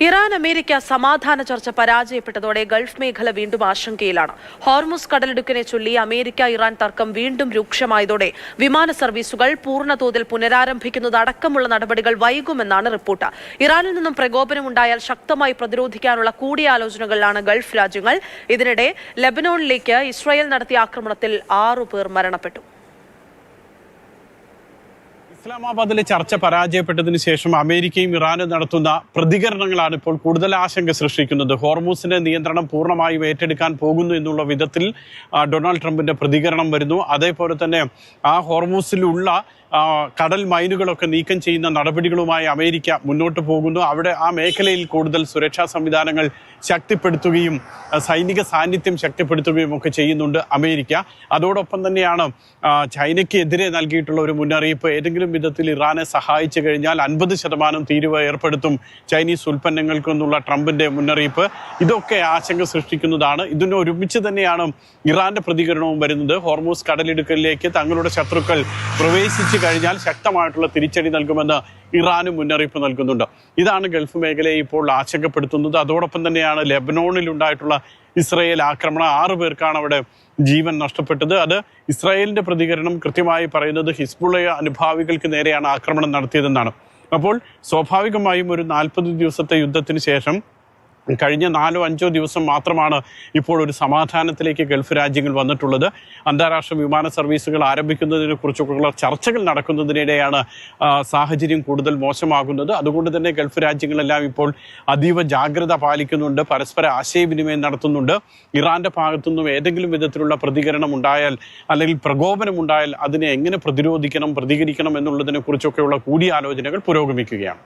Iran America സമാധാന ചർച്ച പരാജയപ്പെട്ടതോടെ Gulf മേഖല വീണ്ടും ആശങ്കയിലാണ്. ഹോർമുസ് കടലിടുക്കിനെ ചൊല്ലി അമേരിക്ക ഇറാൻ തർക്കം വീണ്ടും രൂക്ഷമായതോടെ വിമാന സർവീസുകൾ പൂർണ്ണതോതിൽ പുനരാരംഭിക്കുന്നതടക്കമുള്ള നടപടികൾ വൈകുമെന്നാണ് റിപ്പോർട്ട്. ഇറാനിൽ നിന്നും പ്രകോപനമുണ്ടായാൽ ശക്തമായി പ്രതിരോധിക്കാനുള്ള കൂടിയാലോചനകളിലാണ് ഗൾഫ് രാജ്യങ്ങൾ. ഇതിനിടെ ലെബനോണിലേക്ക് ഇസ്രായേൽ നടത്തിയ ആക്രമണത്തിൽ 6 പേർ മരണപ്പെട്ടു. ഇസ്ലാമാബാദിലെ ചർച്ച പരാജയപ്പെട്ടതിന് ശേഷം അമേരിക്കയും ഇറാനും നടത്തുന്ന പ്രതികരണങ്ങളാണ് ഇപ്പോൾ കൂടുതൽ ആശങ്ക സൃഷ്ടിക്കുന്നത്. ഹോർമൂസിന്റെ നിയന്ത്രണം പൂർണ്ണമായും ഏറ്റെടുക്കാൻ പോകുന്നു എന്നുള്ള വിധത്തിൽ ഡൊണാൾഡ് ട്രംപിന്റെ പ്രതികരണം വരുന്നു. അതേപോലെ തന്നെ ആ ഹോർമൂസിലുള്ള കടൽ മൈനുകളൊക്കെ നീക്കം ചെയ്യുന്ന നടപടികളുമായി അമേരിക്ക മുന്നോട്ട് പോകുന്നു. അവിടെ ആ മേഖലയിൽ കൂടുതൽ സുരക്ഷാ സംവിധാനങ്ങൾ ശക്തിപ്പെടുത്തുകയും സൈനിക സാന്നിധ്യം ശക്തിപ്പെടുത്തുകയും ഒക്കെ ചെയ്യുന്നുണ്ട് അമേരിക്ക. അതോടൊപ്പം തന്നെയാണ് ചൈനയ്ക്ക് എതിരെ നൽകിയിട്ടുള്ള ഒരു മുന്നറിയിപ്പ്. ഏതെങ്കിലും വിധത്തിൽ ഇറാനെ സഹായിച്ചു കഴിഞ്ഞാൽ 50% തീരുവ ഏർപ്പെടുത്തും ചൈനീസ് ഉൽപ്പന്നങ്ങൾക്കെന്നുള്ള ട്രംപിന്റെ മുന്നറിയിപ്പ്. ഇതൊക്കെ ആശങ്ക സൃഷ്ടിക്കുന്നതാണ്. ഇതിന് ഒരുമിച്ച് തന്നെയാണ് ഇറാന്റെ പ്രതികരണവും വരുന്നത്. ഹോർമൂസ് കടലിടുക്കിലേക്ക് തങ്ങളുടെ ശത്രുക്കൾ പ്രവേശിച്ചു കഴിഞ്ഞാൽ ശക്തമായിട്ടുള്ള തിരിച്ചടി നൽകുമെന്ന് ഇറാനും മുന്നറിയിപ്പ് നൽകുന്നുണ്ട്. ഇതാണ് ഗൾഫ് മേഖലയെ ഇപ്പോൾ ആശങ്കപ്പെടുത്തുന്നത്. അതോടൊപ്പം തന്നെയാണ് ലെബനോണിൽ ഉണ്ടായിട്ടുള്ള ഇസ്രായേൽ ആക്രമണം. 6 പേർക്കാണ് അവിടെ ജീവൻ നഷ്ടപ്പെട്ടത്. അത് ഇസ്രായേലിന്റെ പ്രതികരണം കൃത്യമായി പറയുന്നത് ഹിസ്ബുള്ള അനുഭാവികൾക്ക് നേരെയാണ് ആക്രമണം നടത്തിയതെന്നാണ്. അപ്പോൾ സ്വാഭാവികമായും ഒരു 40 ദിവസത്തെ യുദ്ധത്തിന് ശേഷം കഴിഞ്ഞ 4-5 ദിവസം മാത്രമാണ് ഇപ്പോൾ ഒരു സമാധാനത്തിലേക്ക് ഗൾഫ് രാജ്യങ്ങൾ വന്നിട്ടുള്ളത്. അന്താരാഷ്ട്ര വിമാന സർവീസുകൾ ആരംഭിക്കുന്നതിനെ കുറിച്ചൊക്കെയുള്ള ചർച്ചകൾ നടക്കുന്നതിനിടെയാണ് സാഹചര്യം കൂടുതൽ മോശമാകുന്നത്. അതുകൊണ്ട് തന്നെ ഗൾഫ് രാജ്യങ്ങളെല്ലാം ഇപ്പോൾ അതീവ ജാഗ്രത പാലിക്കുന്നുണ്ട്, പരസ്പര ആശയവിനിമയം നടത്തുന്നുണ്ട്. ഇറാന്റെ ഭാഗത്തുനിന്നും ഏതെങ്കിലും വിധത്തിലുള്ള പ്രതികരണം ഉണ്ടായാൽ അല്ലെങ്കിൽ പ്രകോപനം ഉണ്ടായാൽ അതിനെ എങ്ങനെ പ്രതിരോധിക്കണം, പ്രതികരിക്കണം എന്നുള്ളതിനെ കുറിച്ചൊക്കെയുള്ള കൂടിയാലോചനകൾ പുരോഗമിക്കുകയാണ്.